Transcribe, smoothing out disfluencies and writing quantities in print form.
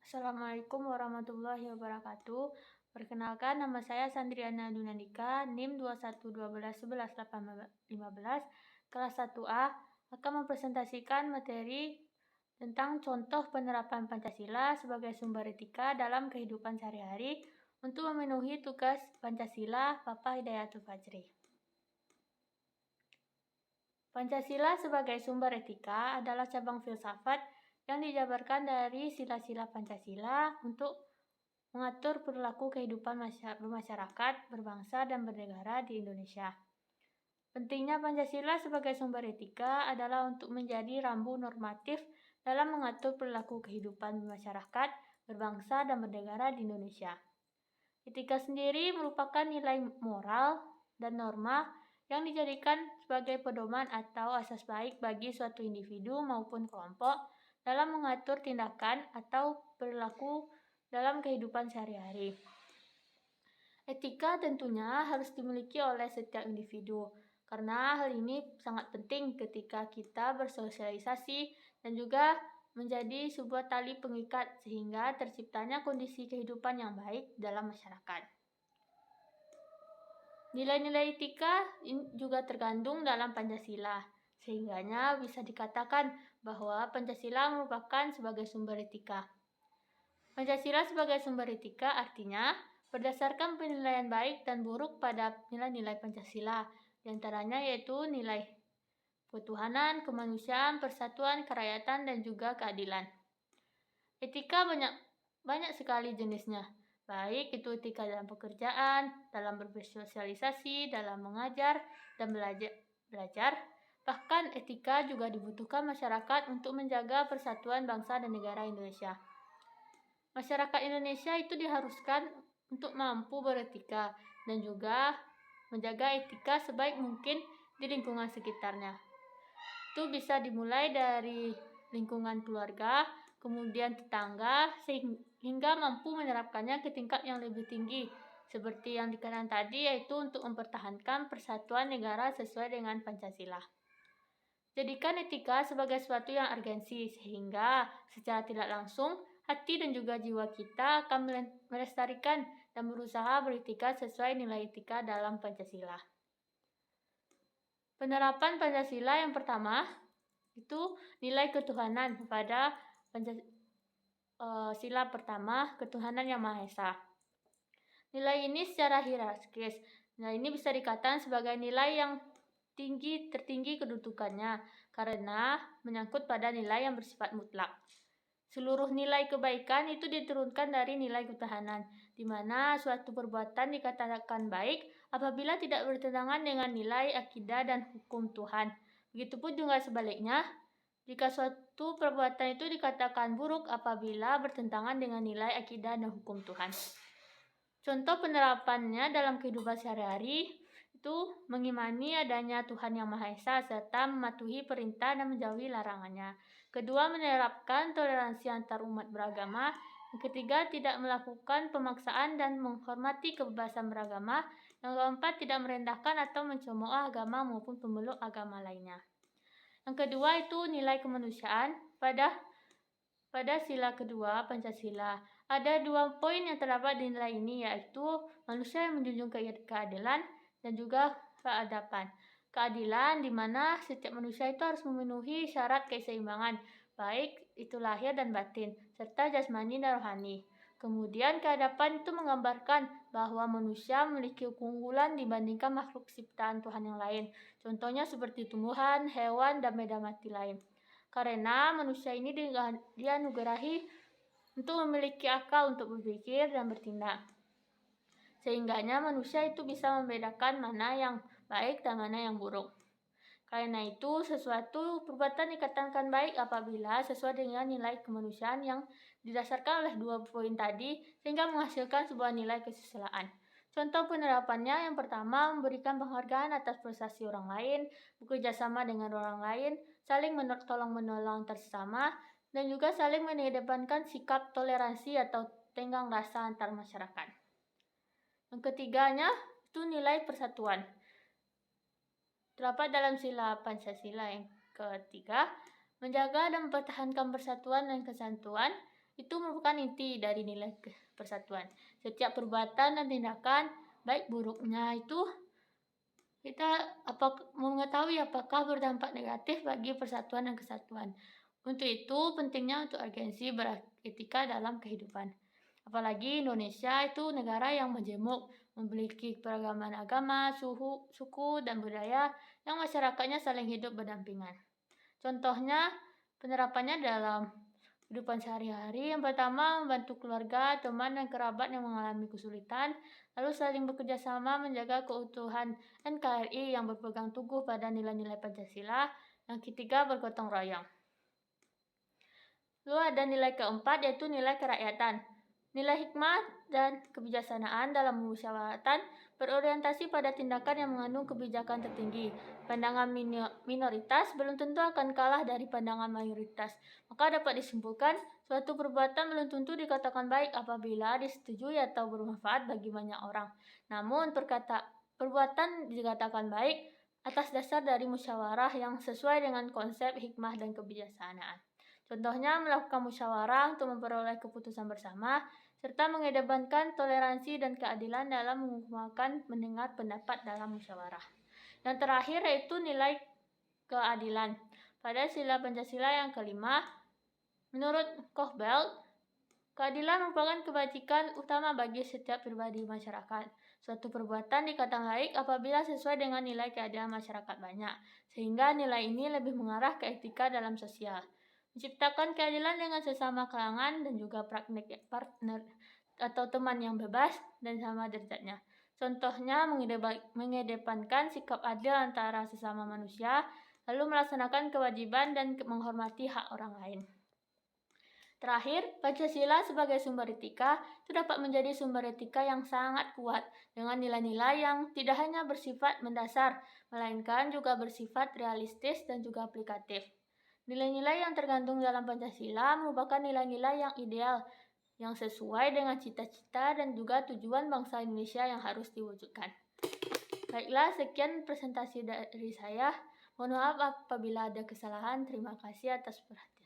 Assalamualaikum warahmatullahi wabarakatuh. Perkenalkan, nama saya Sandriana Dunandika, NIM 2112111815, kelas 1A, akan mempresentasikan materi tentang contoh penerapan Pancasila sebagai sumber etika dalam kehidupan sehari-hari untuk memenuhi tugas Pancasila Bapak Hidayatul Fajri. Pancasila sebagai sumber etika adalah cabang filsafat yang dijabarkan dari sila-sila Pancasila untuk mengatur perilaku kehidupan bermasyarakat, berbangsa, dan bernegara di Indonesia. Pentingnya Pancasila sebagai sumber etika adalah untuk menjadi rambu normatif dalam mengatur perilaku kehidupan bermasyarakat, berbangsa, dan bernegara di Indonesia. Etika sendiri merupakan nilai moral dan norma yang dijadikan sebagai pedoman atau asas baik bagi suatu individu maupun kelompok dalam mengatur tindakan atau perilaku dalam kehidupan sehari-hari. Etika tentunya harus dimiliki oleh setiap individu, karena hal ini sangat penting ketika kita bersosialisasi dan juga menjadi sebuah tali pengikat sehingga terciptanya kondisi kehidupan yang baik dalam masyarakat. Nilai-nilai etika juga terkandung dalam Pancasila, sehingganya bisa dikatakan bahwa Pancasila merupakan sebagai sumber etika. Pancasila sebagai sumber etika artinya berdasarkan penilaian baik dan buruk pada nilai-nilai Pancasila, diantaranya yaitu nilai ketuhanan, kemanusiaan, persatuan, kerakyatan, dan juga keadilan. Etika banyak sekali jenisnya, baik itu etika dalam pekerjaan, dalam bersosialisasi, dalam mengajar dan belajar. Bahkan etika juga dibutuhkan masyarakat untuk menjaga persatuan bangsa dan negara Indonesia. Masyarakat Indonesia itu diharuskan untuk mampu beretika dan juga menjaga etika sebaik mungkin di lingkungan sekitarnya. Itu bisa dimulai dari lingkungan keluarga, kemudian tetangga, sehingga mampu menerapkannya ke tingkat yang lebih tinggi. Seperti yang dikatakan tadi, yaitu untuk mempertahankan persatuan negara sesuai dengan Pancasila. Jadikan etika sebagai sesuatu yang urgensi, sehingga secara tidak langsung hati dan juga jiwa kita akan melestarikan dan berusaha beretika sesuai nilai etika dalam Pancasila. Penerapan Pancasila yang pertama itu nilai ketuhanan pada sila pertama, ketuhanan yang Maha Esa. Nilai ini secara hierarkis. Nilai ini bisa dikatakan sebagai nilai yang tertinggi kedudukannya karena menyangkut pada nilai yang bersifat mutlak. Seluruh nilai kebaikan itu diturunkan dari nilai ketuhanan, di mana suatu perbuatan dikatakan baik apabila tidak bertentangan dengan nilai akidah dan hukum Tuhan. Begitupun juga sebaliknya, jika suatu perbuatan itu dikatakan buruk apabila bertentangan dengan nilai akidah dan hukum Tuhan. Contoh penerapannya dalam kehidupan sehari-hari itu mengimani adanya Tuhan Yang Maha Esa serta mematuhi perintah dan menjauhi larangannya. Kedua, menerapkan toleransi antar umat beragama. Yang ketiga, tidak melakukan pemaksaan dan menghormati kebebasan beragama. Yang keempat, tidak merendahkan atau mencemooh agama maupun pemeluk agama lainnya. Yang kedua itu nilai kemanusiaan pada sila kedua Pancasila. Ada 2 poin yang terdapat di nilai ini, yaitu manusia yang menjunjung keadilan dan juga keadaban. Keadilan di mana setiap manusia itu harus memenuhi syarat keseimbangan, baik itu lahir dan batin, serta jasmani dan rohani. Kemudian keadaban itu menggambarkan bahwa manusia memiliki keunggulan dibandingkan makhluk ciptaan Tuhan yang lain. Contohnya seperti tumbuhan, hewan, dan benda mati lain. Karena manusia ini dianugerahi untuk memiliki akal untuk berpikir dan bertindak. Sehingganya manusia itu bisa membedakan mana yang baik dan mana yang buruk. Karena itu, sesuatu perbuatan dikatakan baik apabila sesuai dengan nilai kemanusiaan yang didasarkan oleh 2 poin tadi, sehingga menghasilkan sebuah nilai kesusilaan. Contoh penerapannya yang pertama, memberikan penghargaan atas prestasi orang lain, bekerja sama dengan orang lain, saling tolong-menolong antar sesama, dan juga saling mengedepankan sikap toleransi atau tenggang rasa antar masyarakat. Yang ketiganya, itu nilai persatuan. Terdapat dalam sila Pancasila yang ketiga, menjaga dan mempertahankan persatuan dan kesatuan itu merupakan inti dari nilai persatuan. Setiap perbuatan dan tindakan, baik buruknya itu kita mengetahui apakah berdampak negatif bagi persatuan dan kesatuan. Untuk itu, pentingnya untuk agensi beretika dalam kehidupan. Apalagi Indonesia itu negara yang majemuk, memiliki keragaman agama, suku, dan budaya yang masyarakatnya saling hidup berdampingan. Contohnya, penerapannya dalam kehidupan sehari-hari. Yang pertama, membantu keluarga, teman, dan kerabat yang mengalami kesulitan, lalu saling bekerja sama menjaga keutuhan NKRI yang berpegang teguh pada nilai-nilai Pancasila. Yang ketiga, bergotong royong. Lalu ada nilai keempat, yaitu nilai kerakyatan. Nilai hikmah dan kebijaksanaan dalam musyawaratan berorientasi pada tindakan yang mengandung kebijakan tertinggi. Pandangan minoritas belum tentu akan kalah dari pandangan mayoritas. Maka dapat disimpulkan, suatu perbuatan belum tentu dikatakan baik apabila disetujui atau bermanfaat bagi banyak orang. Namun, perbuatan dikatakan baik atas dasar dari musyawarah yang sesuai dengan konsep hikmah dan kebijaksanaan. Contohnya, melakukan musyawarah untuk memperoleh keputusan bersama, serta mengedepankan toleransi dan keadilan dalam mengumpulkan mendengar pendapat dalam musyawarah. Yang terakhir yaitu nilai keadilan. Pada sila Pancasila yang kelima, menurut Kohbelt, keadilan merupakan kebajikan utama bagi setiap pribadi masyarakat. Suatu perbuatan dikatakan baik apabila sesuai dengan nilai keadilan masyarakat banyak, sehingga nilai ini lebih mengarah ke etika dalam sosial. Menciptakan keadilan dengan sesama kalangan dan juga partner atau teman yang bebas dan sama derajatnya. Contohnya, mengedepankan sikap adil antara sesama manusia, lalu melaksanakan kewajiban dan menghormati hak orang lain. Terakhir, Pancasila sebagai sumber etika itu dapat menjadi sumber etika yang sangat kuat dengan nilai-nilai yang tidak hanya bersifat mendasar, melainkan juga bersifat realistis dan juga aplikatif. Nilai-nilai yang tergantung dalam Pancasila merupakan nilai-nilai yang ideal, yang sesuai dengan cita-cita dan juga tujuan bangsa Indonesia yang harus diwujudkan. Baiklah, sekian presentasi dari saya. Mohon maaf apabila ada kesalahan. Terima kasih atas perhatian.